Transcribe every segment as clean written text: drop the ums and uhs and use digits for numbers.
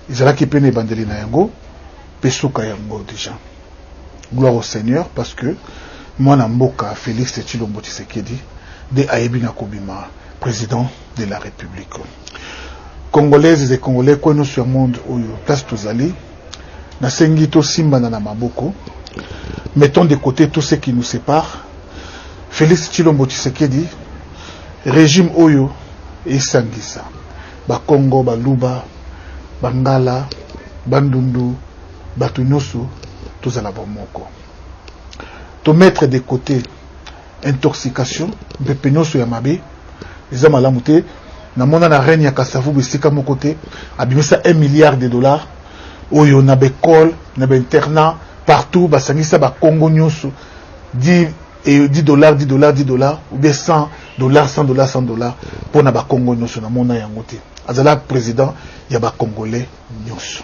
ils allaient qui peine bandeli na yango pesuka yango déjà. Gloire au Seigneur parce que moi Mboka Félix Tshilombo Tshisekedi de Ayebi Nakobima, président de la République. Congolaises et Congolais quoi nous sur le monde où place Tozali na sengito simba na maboko. Mettons de côté tout ce qui nous sépare. Félix Tshilombo Tshisekedi régime oyo et sangisa ba Congo ba Luba Bangala Bandundu Batunosu tozala bomoko to mettre de côté intoxication bepenyoso ya mabe eza malamu te na mona na reine ya Kasavu bisika mo côté abimisa 1 milliard de dollars oyo na bekol na internat partout basangisa ba Congo nyoso 10 dollars ou bien 100 dollars pour na ba Congo nyoso na mona yango te azala président ya ba Congolais nyoso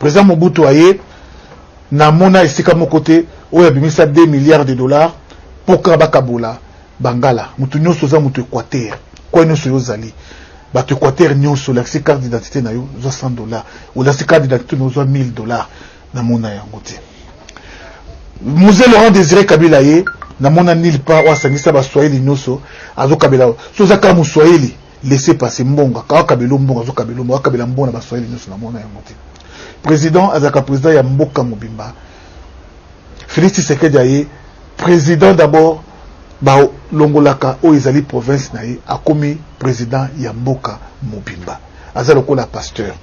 président Mobutu aye na mona esika mo côté oyo abimisa 2 milliards de dollars pour Kabakabola Bangala mutu nyoso za mutu Équateur quoi nyoso yozali bato Équateur nyoso la carte d'identité na yo zo 100 dollars ou la carte d'identité na zo 1000 dollars na mona yango te Musée Laurent Désiré Kabila ye na mona nil pas wa sangisa ba Swahili nyoso azo Kabila so za ka mu Swahili laisser passer mbonga ka Kabila mbonga zo Kabila mbonga Kabila mbonga ba Swahili nyoso na mona yango te président azaka président ya Mboka Mobimba Félix Tshisekedi aye président d'abord ba longolaka o ezali province na ye akomi président ya Mboka Mobimba azalokola pasteur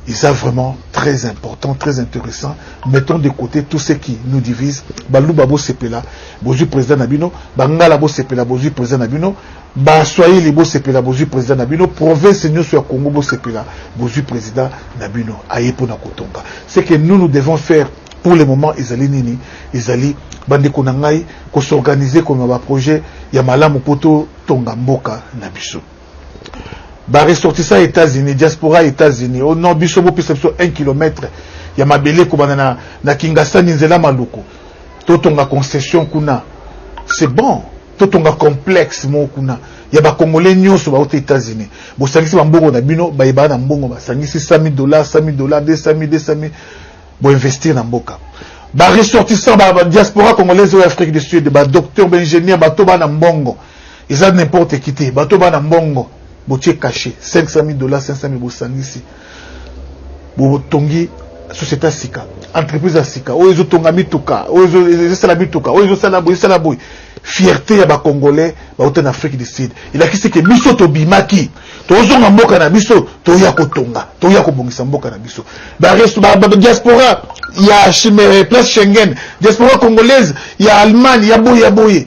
ils sont vraiment très important, très intéressant. Mettons de côté tout ce qui nous divise. Baluba bo sepela, bozu président Nabino, Bangala bo sepela, bozu président Nabino, Baswahili bo sepela, bozu président Nabino, province nyoso ya Congo bo sepela, bozu président Nabino, ayepo na kotonga. Ce que nous devons faire pour le moment, Izali Nini, Izali, Bandeko Nangai, qu'on s'organise comme un projet, Yamala Mopoto, Tonga Mboka Nabiso. Ba ressortissant États-Unis, diaspora États-Unis, au nord bisobo perception 1 km, ya mabele ko banana na Kinshasa nzela maluko. Totonga concession kuna. C'est bon. Totonga complexe mo kuna. Ya ba Congolais nyoso ba aux États-Unis. Bo sangisi ba mbongo na bino ba yeba na mbongo ba sangisi $100,000, $100,000, 200,000. Bo investir na mboka. Ba ressortissant ba diaspora congolaise au Afrique du Sud, ba docteur, ba ingénieur, ba to ba na mbongo. Ils ont n'importe qui te, ba to ba na mbongo. Botier caché, $500,000, $500,000 bosangisi. Botongi, société sika, entreprise sika, oyo tonga mituka, oyo sala mituka, oyo sala boy. Fierté ya ba Congolais, ba en Afrique du Sud. Il a kisi que biso to bimaki, to zonga mboka na biso, to ya kotonga, to ya kobongisa mboka na biso. Ba resto ba diaspora, ya chimere place Schengen, diaspora congolaise, ya Allemagne, ya boye.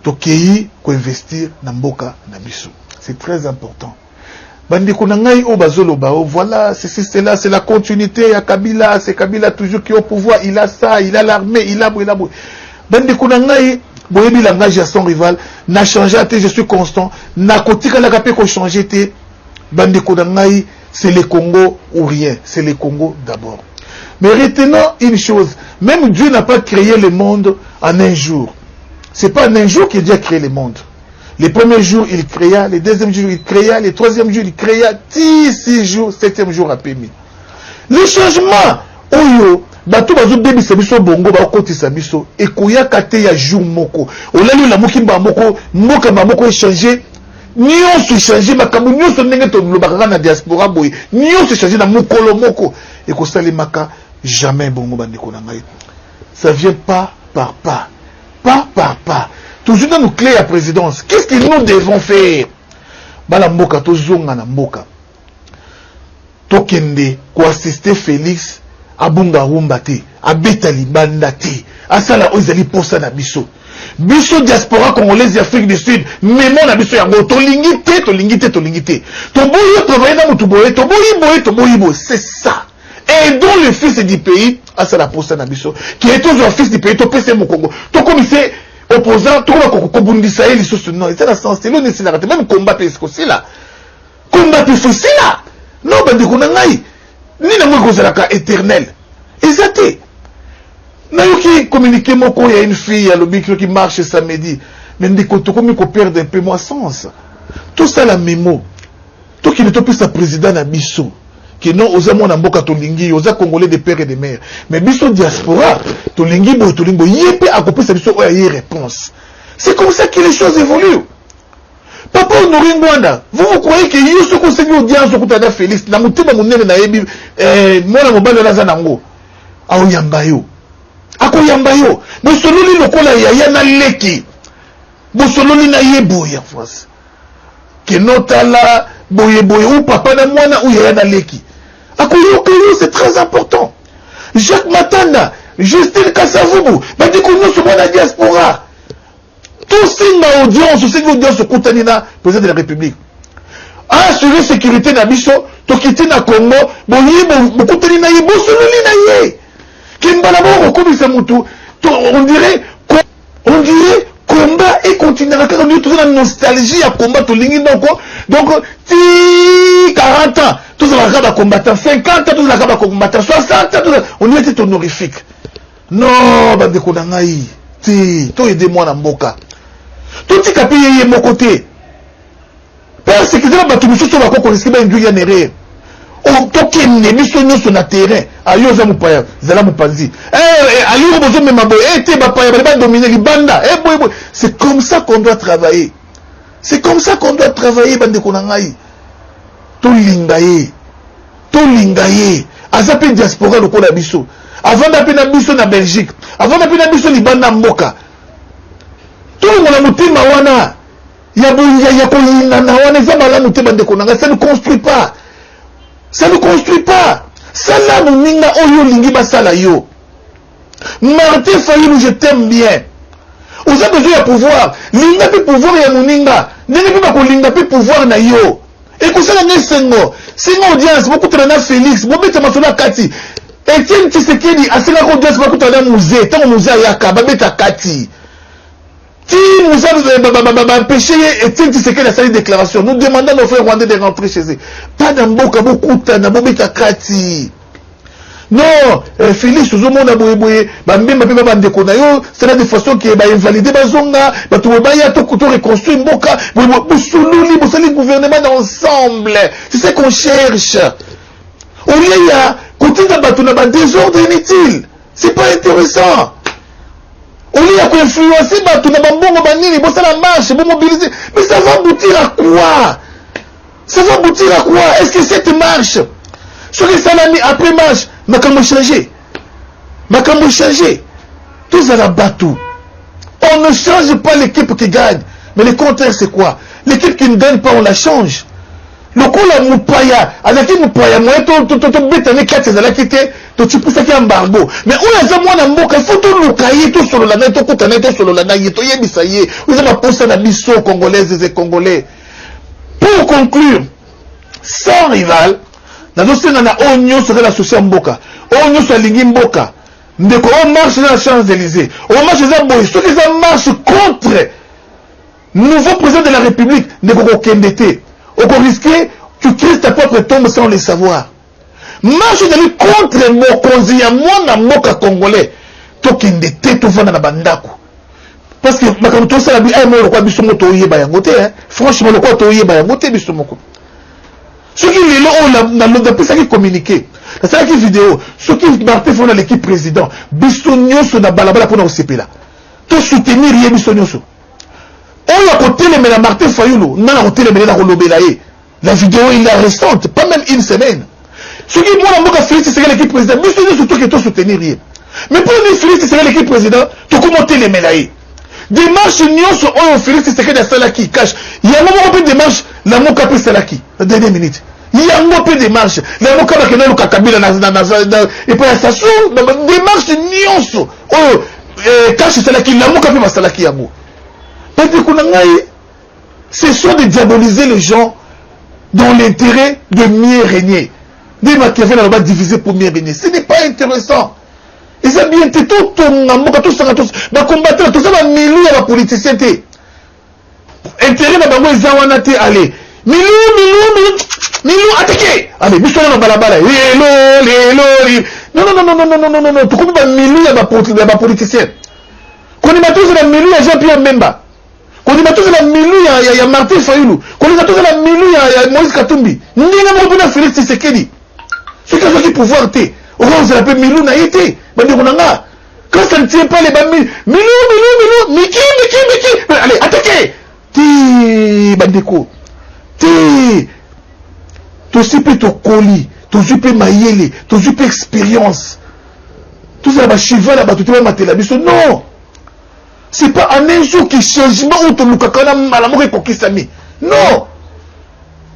To kei ko investir na mboka na biso. C'est très important. Bandeko nangai o bazoloba, voilà, c'est là, c'est la continuité à Kabila, c'est Kabila toujours qui est au pouvoir, il a ça, il a l'armée, il a. Bandeko nangai, boyebi langage à son rival, n'a changé, je suis constant, n'a kotika la kapé ko changer té. Bandeko nangai, c'est le Congo ou rien, c'est le Congo d'abord. Mais retenons une chose, même Dieu n'a pas créé le monde en un jour. C'est pas en un jour que Dieu a créé le monde. Les premiers jours, il créa, les deuxièmes jours, il créa, les troisièmes jours, il créa, 6 jours, 7e jour à Pémi. Le changement, oyo, bato bazo bebi sabiso bongo, ba okoti sabiso, et koya kate ya jour moko. Olali la moki mba moko, mboka mba moko échangé, nyonso échangé, makambo nyonso ndenge to lobaka na diaspora boy, nyonso échangé na mokolo moko. Et ko sali maka, jamais bongo bandeko na ngai. Ça vient pas par pas. Pas. Toujours dans nos clés à présidence. Qu'est-ce que nous devons faire? Bala mboka to zonga na mboka. Tokende ko assister Félix abunga rumba te, abeta libanda te. Asala ozali posa na biso. Biso diaspora congolaise Afrique du Sud, memo na biso yango to lingi te. To boyo travailler na mutu boye, to boyi, c'est ça. Et dont le fils du pays, asala posa na biso, qui est toujours fils du pays, to pese mo Congo. To commissaire opposant, tout le monde kobundisa eli sous non, c'est la sens, c'est l'on c'est même combattre c'est là. Combattre c'est là. Non, bandeko na ngai. Ni na mo kozalaka éternel. Exacté. Na yoki communiquer moko il y a une fille à l'obik qui marche samedi. Mais ndeko to komi ko perdre un peu moi sens. Tout ça la mémo. Toi qui ne t'es plus président na biso. Qui non, aux amants en boka tolingi, aux Congolais des pères et des mères. Mais biso diaspora, tolingi boy, yépe à couper sa biso, y réponse. C'est comme ça que les choses évoluent. Papa Honoré Ngwanda, vous croyez que yo ce conseil audience au Koutada Félix, na mutema munene na yebi, moi na mobile na zanango, a oyambayo. Ako yambayo, bosololi lokola ya na leki. Bosololi na yebo ya France. Que notala boye ou papa na mwana ou ya na leki. Ako yo c'est très important. Jacques Matanda, Justine Kassavubu, ba diko nous sommes na diaspora. Tout signe audience au Koutanina, président de la République. Assurer sécurité na biso, to quitter na Congo, boye Koutanina ye, bosololi na ye. Kimbala bo komisa mutu, on dirait combat et continuera car on est toujours dans la nostalgie à combat to lingi donc 40 ans tous les gars combattants 50 ans tous les gars combattants 60 ans on y était honorifique. Non bande ko ngai ti to aidez-moi na mboka. Tout ti kapi yé mon côté. Parce que dans ba tout mususu ba ko risquer ba ndu ya nere. On toque miso nyonso na terrain ayo za mupaya zala mupanzi ayo bozo mema boy te ba paya ba dominer libanda boy c'est comme ça qu'on doit travailler, c'est comme ça qu'on doit travailler bande ko ngai to lingaye azape diaspora lokola biso avant d'ape na biso na Belgique avant d'ape na biso libanda mboka to ngona mutima wana ya boya ya ko linga na wana za bala mutema bande ko ngai ça ne construit pas. Ça ne construit pas. Ça là, mon ninga, oyo lingi basala yo. Martin Fayulu, je t'aime bien. Vous avez besoin de pouvoir. Linga peut pouvoir ya mon ninga. Ninga peut pas linga peut pouvoir na yo. Et que ça n'a sengo. Sengo audience, beaucoup de na Félix, beaucoup de masona Kati. Etienne Tshisekedi, asila audience, beaucoup de musée. Tant musée yaka, babeta Kati. Si nous avons empêché Etienne Tshisekedi à sa déclaration, nous demandons à nos frères rwandais de rentrer chez eux. Pas d'amboka, beaucoup de Bobeta Kati. Non, Félix, tout le monde a boyé, c'est la de façon qui est invalidé, bazonga, tout reconstruire Mboka, le gouvernement d'ensemble. C'est ce qu'on cherche. Au lieu, il y a, côté d'un désordre inutile. C'est pas intéressant. On y a influencé tout le monde, ça marche, mobiliser. Mais ça va aboutir à quoi? Ça va aboutir à quoi? Est-ce que cette marche, ce que ça l'a mis après marche, m'a comme changé. Tout ça la bateau. On ne change pas l'équipe qui gagne. Mais le contraire, c'est quoi? L'équipe qui ne gagne pas, on la change. Le coup, la moupaya, avec qui moupaya, moi, tout bête, avec 4 ans, tu peux faire un embargo. Mais on a moi dans mboka, il faut tout le cahier, tout sur le lana, tout koutane, tout sur le lana, tout yebisaye. Vous avez posé la biso congolaises et congolais. Pour conclure, sans rival, dans nos scènes, on a oignon sur l'association mboka, oignon sur la ligne mboka. Ndeko, on marche dans la Champs-Élysées, on marche dans la boy, ceux qui marchent contre nouveau président de la République, ndeko kendete. On risquer, tu crées ta propre tombe sans le savoir. Marche d'aller contre Mokonzi ya mwana mboka congolais. Tokende te to vana na bandako. Parce que makambo to sala bi ay mo ko biso moto yeba yango te hein. Franchement le ko to yeba yango te biso moko. Ce qui est là on a le pesa qui communiquer. La ça qui vidéo, ce qui Martin font dans l'équipe président, biso nyoso na balabala pour na osepela. To soutenir ye biso nyoso. On a côté les la Martin Fayulu, non à côté les la kolobelaye. La vidéo il est restante, pas même une semaine. Ce qui moi la Félix c'est l'équipe président, mais c'est surtout que tu soutenir rien. Mais pour les Félix c'est l'équipe président, tu commenter les médailles. Démarche nyonso oyo Félix c'est que dans cela qui cache. Il y a un moment peu démarche la moka pe salaki. La dernière minute. Il y a un moment peu démarche la moka ba kenelo kakabila na et puis la station démarche nyonso oyo cache salaki la moka pe salaki yango. C'est soit de diaboliser les gens dans l'intérêt de mieux régner. Des Machiavel on va diviser pour mieux régner. Ce n'est pas intéressant. Et ça bien tout les combattants, tout ça va milou à la politicien. Intérêt dans les zawanate allez. Milou, attaquez. Allez, nous sommes dans balabala. Non. Tout comme milou à la politicien. Qu'on y m'a tous dans milou à Jean-Pierre Memba. Qu'on y a tous la milou, il y a Martin Fayoulou. Qu'on y a tous la milou, il y a Moïse Katumbi. N'y a pas de Félix Tshisekedi. Ceux qui ont qui pouvoir t'es. Orange l'appelle milou n'a été. Quand ça ne tient pas les bambins, milou, Miki. Allez, attaquez. Ti, bandeko. Ti. Tu sais pas ton colis, tu sais pas maïele, tu sais pas expérience. Tout ça là-bas, cheval là-bas, tu vas mater la biso. Non. C'est pas un injour qui changement ou ton lukakana malamour et kokisami. Non.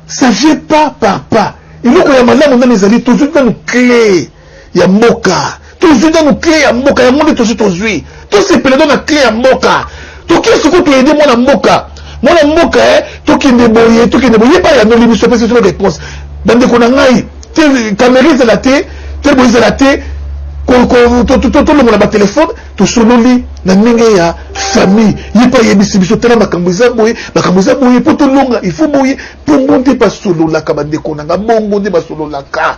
Ça vient pas par pas. Il faut que y a madame on a les alliés, toujours dans nos clés. Il y a moka. Toujours dans nos clés, il y a moka. Il y a monde toujours aujourd'hui. Tous ces pédants dans la clé, il y a moka. Tout qui est ce que tu as aidé moi la moka. Moi la moka, tout qui est débrouillé, tout qui est débrouillé. Pas il y a nos limites, c'est une réponse. Dans des konangai, caméra c'est la thé, tel bois c'est la thé. Tout le monde a un téléphone, tout sololi, na mingi ya famille, il n'y a pas de biso tela makambuza boye, pour tout le monde, il faut boye, pour monter pas solo la kabande konanga, bongo de ba solo la ka.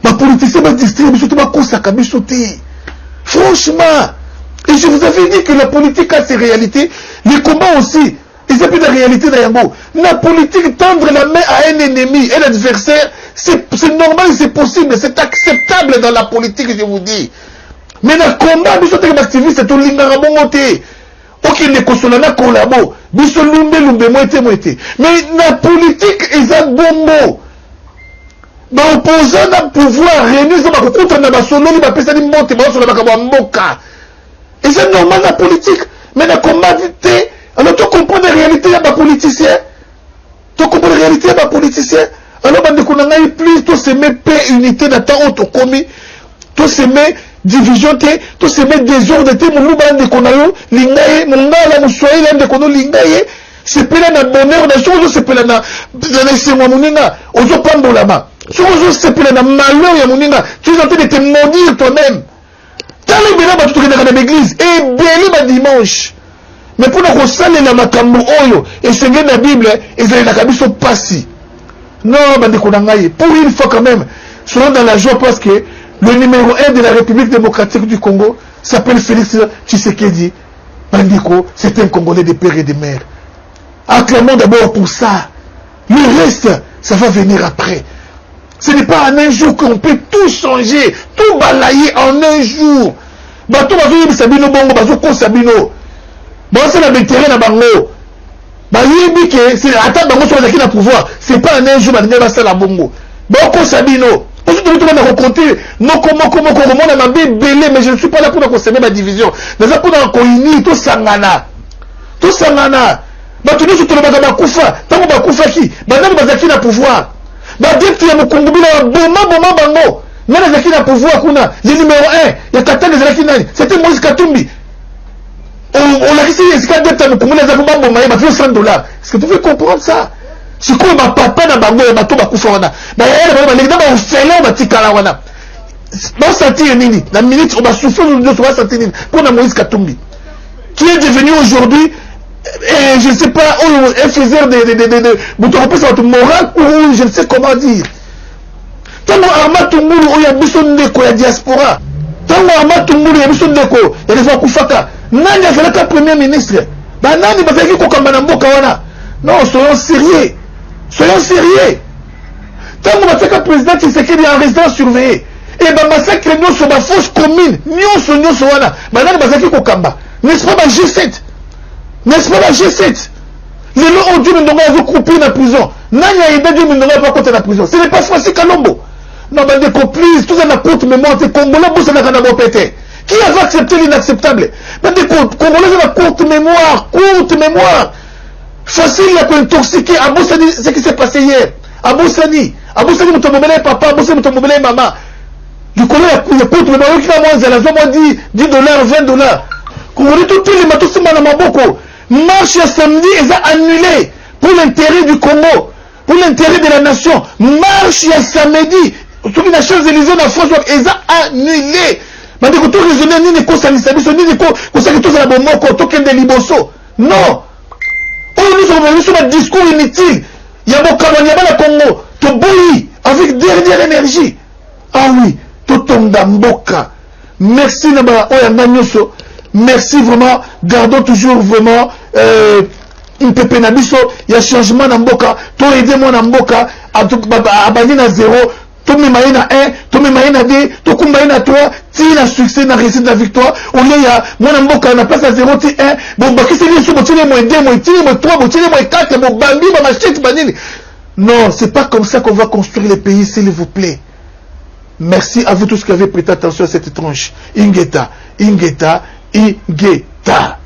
Ma politicien va distribuer biso tout ma kosa ka biso té. Franchement, et je vous avais dit que la politique a ses réalités, les combats aussi. Et c'est plus la réalité d'Ayango. La politique, tendre la main à un ennemi, un adversaire, c'est normal, c'est possible, c'est acceptable dans la politique, je vous dis. Mais le combat, biso teke activiste, c'est tout l'ingara bongote. Ok, les consolana collabo, biso lumbe moite. Mais la politique, ils ont bongo. Ba opposant na pouvoir, réunir ça, ba contre na ba solo, ba pesa ni monte, ba solo ba kabo mboka. Et c'est normal la politique. Mais le combat, alors tu comprends la réalité de ma politicien. Tu comprends la réalité de ma politicien. Alors plus tu se mets paix, unité dans ta auto commis. Tu se mets division, tu se mets désordre, mon loup de konayo, lingaye, mon gars, mon soye, l'un de kono lingaye. C'est pas là dans bonheur, dans chose, c'est pas là dans laisser moi moninga. Ozo pando là-bas. Chose, c'est pas là dans malheur, ya moninga. Tu es en train de te maudire toi-même. T'as les bénin, tu te regardes dans l'église. Et béni, dimanche. Mais pour nous saler la makambo oyo et c'est la Bible et c'est la kabiso passi. Non, pour une fois quand même, soyons dans la joie parce que le numéro 1 de la République démocratique du Congo s'appelle Félix Tshisekedi. Bandiko, c'est un Congolais de père et de mère. Acclamons d'abord pour ça. Le reste, ça va venir après. Ce n'est pas en un jour qu'on peut tout changer, tout balayer en un jour. Bato va venir Sabino Bongo, Bazoko Sabino. Bon, c'est la vétérane à Bango. Bah, il c'est attends, Bango soit dans le pouvoir. C'est pas un jour, mais c'est la Bongo. Bon, Sabino. Ensuite, tu vas raconter. Non, comment, on a ma belé, mais je ne suis pas là pour conserver ma division. Mais là, pour nous, tout sangana. Tout sangana. Bah, tu dis que tu ne vas pas koufa. Tant que tu koufa qui? Bah, non, tu vas qui na pouvoir. Bah, dès que tu as mon Congo, Boma, Bango. Mais les qui na pouvoir, kuna. Le numéro 1. Il y a 14 des Akinani. C'était Moïse Katumbi. On a réussi à ce qu'il y a des $100. Est-ce que tu veux comprendre ça? C'est quoi ma papa na bango ya bato bakufa wana? Ba yele ba legna ba ofela ba tikala wana. Ba sentir nini? La minute on va souffrir nous va sentir nini? Pour na Moïse Katumbi qui est devenu aujourd'hui je ne sais pas un faiseur de votre morale ou je ne sais comment dire. Tango Arma Tungulu oya biso ndeko ya diaspora. Tango Arma Tungulu ya biso ndeko ya defa kufaka. Nani azalaka premier ministre? Ba nani bazaki kokamba na mboka wana? Non, soyons sérieux. Soyons sérieux. Tant que le président Tshisekedi est en résidence surveillée, et ben massacre nous sur ma fausse commune, nous sur wana, madame bazaki kokamba. N'est-ce pas ma G7? N'est-ce pas ma G7? Les lots ont dû me donner à vous couper dans la prison. Nani a aidé Dieu me donner à côté de la prison. Ce n'est pas Francis Kalombo. Non, mais des complices, tout ça n'a courte mémoire, t'es Congolais, vous ça n'a rien à péter. Qui a accepté l'inacceptable? Mais des Congolais, ça n'a courte mémoire. Facile à intoxiquer. Aboussani, ce qui s'est passé hier. Aboussani, me tombe papa, Aboussani, me tombe maman. Du coup, il y a courte mémoire, qui va moi $10, $20. Congolais, tous les matos sont dans ma boko. Marche à samedi, ils ont annulé. Pour l'intérêt du Congo. Pour l'intérêt de la nation. Marche à samedi. Tous les Champs-Élysées en France, ils ont annulé. Mais du coup, tout raisonner, ni les co-sanisabiso, ni les co-sanisabiso, la bomoko, token de liboso. Non. Nous sommes venus sur un discours inutile. Il y a beaucoup de Congo. Tu bouillis avec dernière énergie. Ah oui, tout tombe dans Mboka. Merci Naba Oyanga Nyoso. Merci vraiment. Gardons toujours vraiment une pépé na biso. Il y a changement dans Mboka. Toi aidez-moi dans Mboka. Abandonner na 0. Toi me maïe na 1. Toi me maïe na 2. Toi kumbaï na 3. Si la succès na réussite la victoire. Au lieu il y a moi na Mboka na place à 0 ti 1. Bon bah qui c'est bien sûr bon tirer moi 2 moi tirer moi 3 bon tirer moi 4 bon bambi bah machette banini. Non, c'est pas comme ça qu'on va construire les pays, s'il vous plaît. Merci à vous tous qui avez prêté attention à cette tranche. Ingeta, Ingeta, Ingeta.